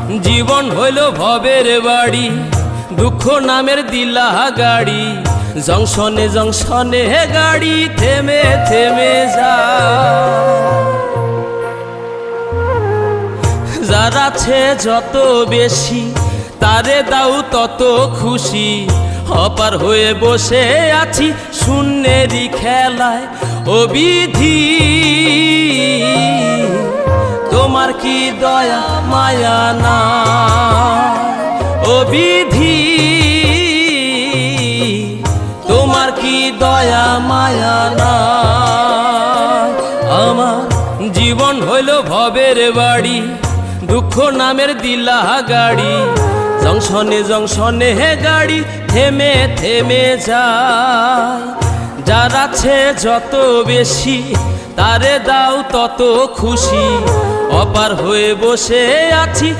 জীবন হইল ভবের বাড়ি, দুঃখ নামের দিলা গাড়ি। জংশনে জংশনে গাড়ি থেমে থেমে যায়। যার আছে যত বেশি তারে দাও তত খুশি। অপার হয়ে বসে আছি শূন্যেরই খেলায়। ও বিধি তোমার কি দয়া মায়া না? ও বিধি তোমার কি দয়া মায়া না? আমার জীবন হইল ভবের বাড়ি, দুঃখ নামের দিলা গাড়ি। জংশনে জংশনে গাড়ি থেমে থেমে যায়। যার আছে যত বেশি তারে দাও তত খুশি। অপার হয়ে বসে আছি